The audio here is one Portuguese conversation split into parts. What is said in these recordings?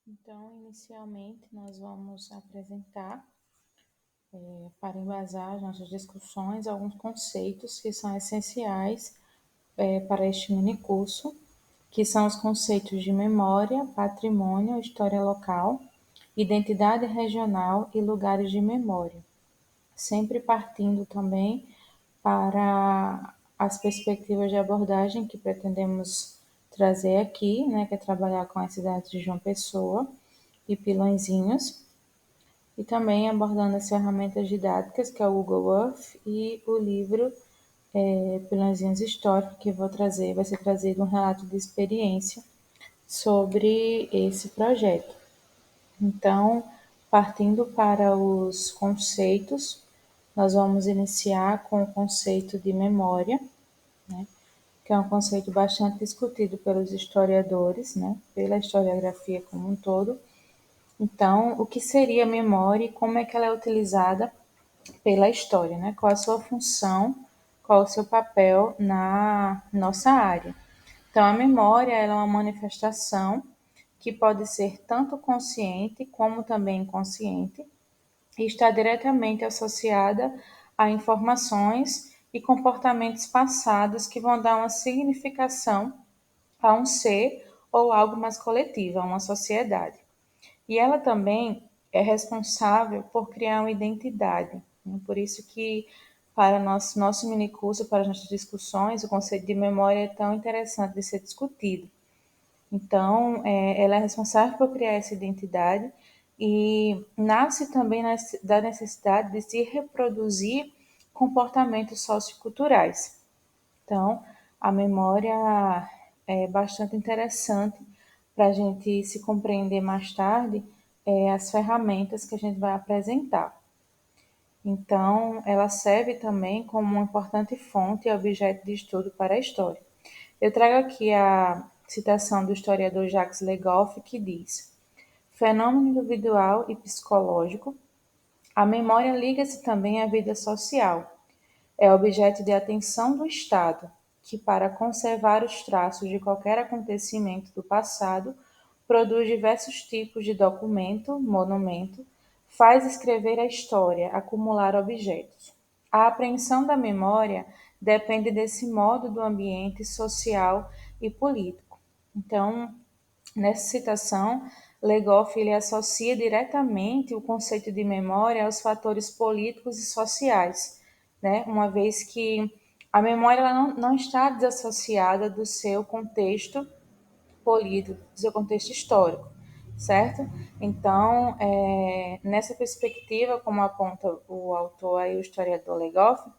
Então, inicialmente, nós vamos apresentar, para embasar as nossas discussões, alguns conceitos que são essenciais para este minicurso, que são os conceitos de memória, patrimônio, história local, identidade regional e lugares de memória, sempre partindo também para as perspectivas de abordagem que pretendemos trazer aqui, né, que é trabalhar com as cidades de João Pessoa e Pilõezinhos, e também abordando as ferramentas didáticas, que é o Google Earth e o livro Pilõezinhos Históricos, que vai ser trazido um relato de experiência sobre esse projeto. Então, partindo para os conceitos, nós vamos iniciar com o conceito de memória, né, que é um conceito bastante discutido pelos historiadores, né, pela historiografia como um todo. Então, o que seria memória e como é que ela é utilizada pela história, né? Qual a sua função, qual o seu papel na nossa área. Então, a memória ela é uma manifestação que pode ser tanto consciente como também inconsciente e está diretamente associada a informações e comportamentos passados que vão dar uma significação a um ser ou algo mais coletivo, a uma sociedade. E ela também é responsável por criar uma identidade, né? Por isso que para nosso minicurso, para as nossas discussões, o conceito de memória é tão interessante de ser discutido. Então, ela é responsável por criar essa identidade e nasce também da necessidade de se reproduzir comportamentos socioculturais. Então, a memória é bastante interessante para a gente se compreender mais tarde as ferramentas que a gente vai apresentar. Então, ela serve também como uma importante fonte e objeto de estudo para a história. Eu trago aqui a citação do historiador Jacques Legoff, que diz: fenômeno individual e psicológico, a memória liga-se também à vida social. É objeto de atenção do Estado, que, para conservar os traços de qualquer acontecimento do passado, produz diversos tipos de documento, monumento, faz escrever a história, acumular objetos. A apreensão da memória depende desse modo do ambiente social e político. Então, nessa citação, Legoff ele associa diretamente o conceito de memória aos fatores políticos e sociais, né? Uma vez que a memória ela não está desassociada do seu contexto político, do seu contexto histórico, certo? Então, nessa perspectiva, como aponta o autor e o historiador Legoff,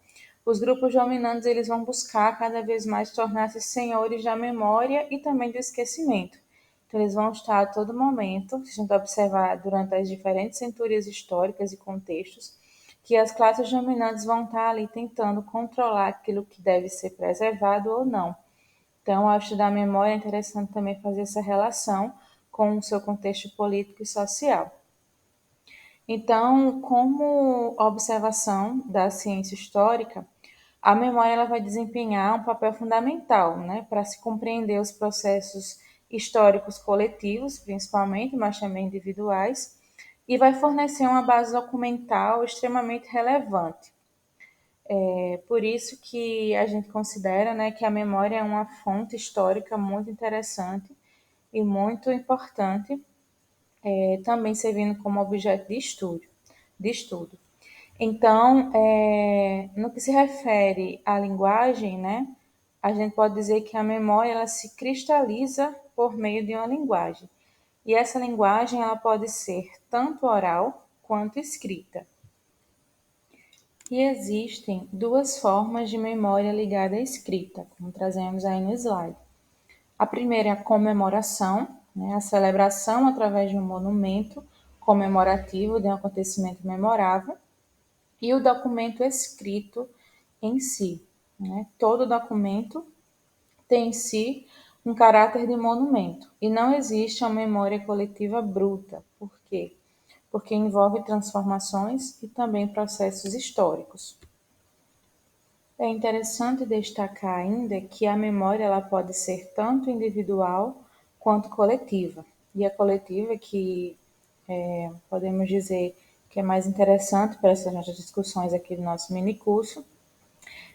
os grupos dominantes eles vão buscar cada vez mais tornar-se senhores da memória e também do esquecimento. Então, eles vão estar a todo momento, se a gente observar durante as diferentes centúrias históricas e contextos, que as classes dominantes vão estar ali tentando controlar aquilo que deve ser preservado ou não. Então, ao estudar a memória, é interessante também fazer essa relação com o seu contexto político e social. Então, como observação da ciência histórica, a memória ela vai desempenhar um papel fundamental, né, para se compreender os processos históricos coletivos, principalmente, mas também individuais, e vai fornecer uma base documental extremamente relevante. Por isso que a gente considera, né, que a memória é uma fonte histórica muito interessante e muito importante, também servindo como objeto de estudo. Então, no que se refere à linguagem, né, a gente pode dizer que a memória ela se cristaliza por meio de uma linguagem. E essa linguagem ela pode ser tanto oral quanto escrita. E existem duas formas de memória ligada à escrita, como trazemos aí no slide. A primeira é a comemoração, né, a celebração através de um monumento comemorativo de um acontecimento memorável, e o documento escrito em si, né? Todo documento tem em si um caráter de monumento e não existe uma memória coletiva bruta. Por quê? Porque envolve transformações e também processos históricos. É interessante destacar ainda que a memória ela pode ser tanto individual quanto coletiva. e a coletiva, que podemos dizer que é mais interessante para essas nossas discussões aqui do nosso mini curso,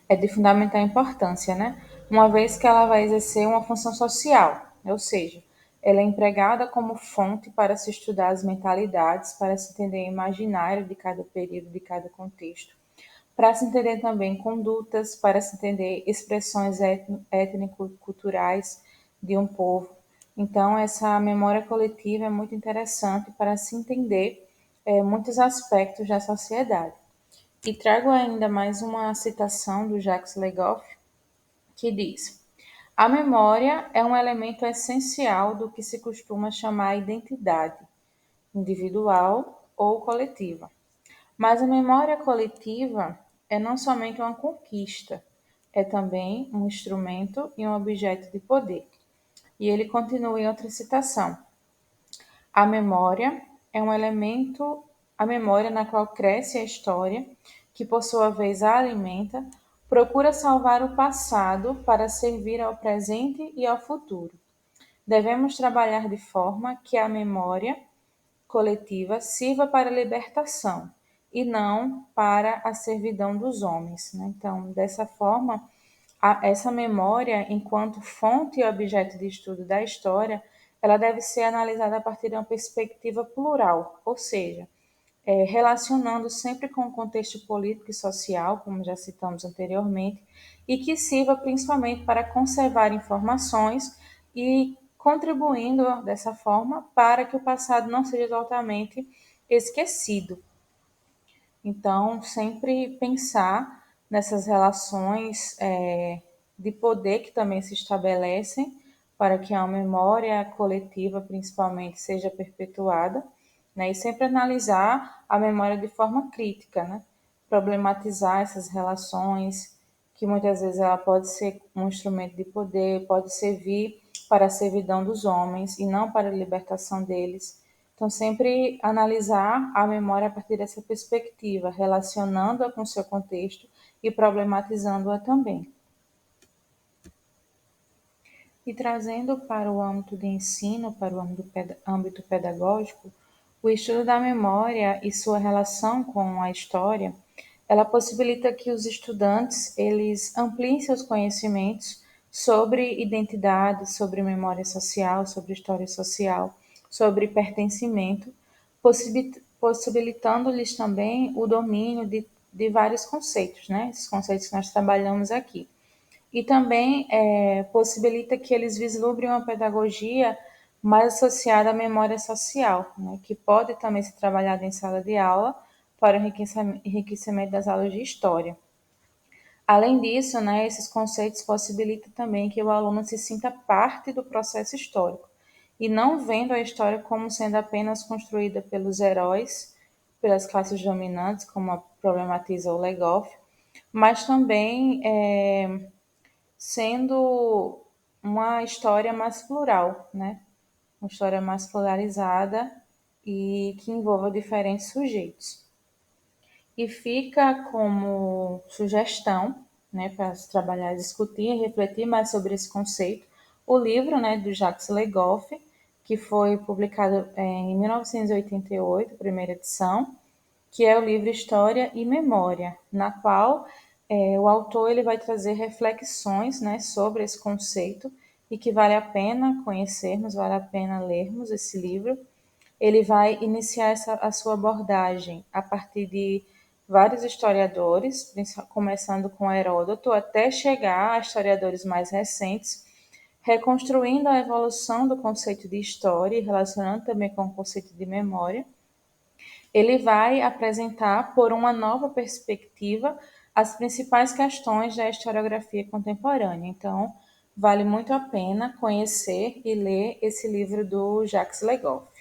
é de fundamental importância, né? Uma vez que ela vai exercer uma função social, ou seja, ela é empregada como fonte para se estudar as mentalidades, para se entender o imaginário de cada período, de cada contexto, para se entender também condutas, para se entender expressões étnico-culturais de um povo. Então, essa memória coletiva é muito interessante para se entender muitos aspectos da sociedade. E trago ainda mais uma citação do Jacques Legoff, que diz: a memória é um elemento essencial do que se costuma chamar identidade, individual ou coletiva. Mas a memória coletiva é não somente uma conquista, é também um instrumento e um objeto de poder. E ele continua em outra citação: a memória é um elemento, a memória na qual cresce a história, que por sua vez a alimenta, procura salvar o passado para servir ao presente e ao futuro. Devemos trabalhar de forma que a memória coletiva sirva para a libertação e não para a servidão dos homens, né? Então, dessa forma, essa memória, enquanto fonte e objeto de estudo da história, ela deve ser analisada a partir de uma perspectiva plural, ou seja, relacionando sempre com o contexto político e social, como já citamos anteriormente, e que sirva principalmente para conservar informações e contribuindo dessa forma para que o passado não seja totalmente esquecido. Então, sempre pensar nessas relações de poder que também se estabelecem para que a memória coletiva, principalmente, seja perpetuada, né? E sempre analisar a memória de forma crítica, né? Problematizar essas relações, que muitas vezes ela pode ser um instrumento de poder, pode servir para a servidão dos homens e não para a libertação deles. Então, sempre analisar a memória a partir dessa perspectiva, relacionando-a com seu contexto e problematizando-a também. E trazendo para o âmbito de ensino, para o âmbito pedagógico, o estudo da memória e sua relação com a história, ela possibilita que os estudantes eles ampliem seus conhecimentos sobre identidade, sobre memória social, sobre história social, sobre pertencimento, possibilitando-lhes também o domínio de vários conceitos, né? Esses conceitos que nós trabalhamos aqui. E também possibilita que eles vislumbrem uma pedagogia mais associada à memória social, né? Que pode também ser trabalhada em sala de aula para o enriquecimento das aulas de história. Além disso, né, esses conceitos possibilitam também que o aluno se sinta parte do processo histórico e não vendo a história como sendo apenas construída pelos heróis, pelas classes dominantes, como problematiza o Legoff, mas também sendo uma história mais plural, né? Uma história mais pluralizada e que envolva diferentes sujeitos. E fica como sugestão, né, para se trabalhar, discutir e refletir mais sobre esse conceito, o livro, né, do Jacques Legoff, que foi publicado em 1988, primeira edição, que é o livro História e Memória, na qual o autor ele vai trazer reflexões, né, sobre esse conceito e que vale a pena conhecermos, vale a pena lermos esse livro. Ele vai iniciar a sua abordagem a partir de vários historiadores, começando com Heródoto, até chegar a historiadores mais recentes, reconstruindo a evolução do conceito de história e relacionando também com o conceito de memória. Ele vai apresentar, por uma nova perspectiva, as principais questões da historiografia contemporânea. Então, vale muito a pena conhecer e ler esse livro do Jacques Legoff.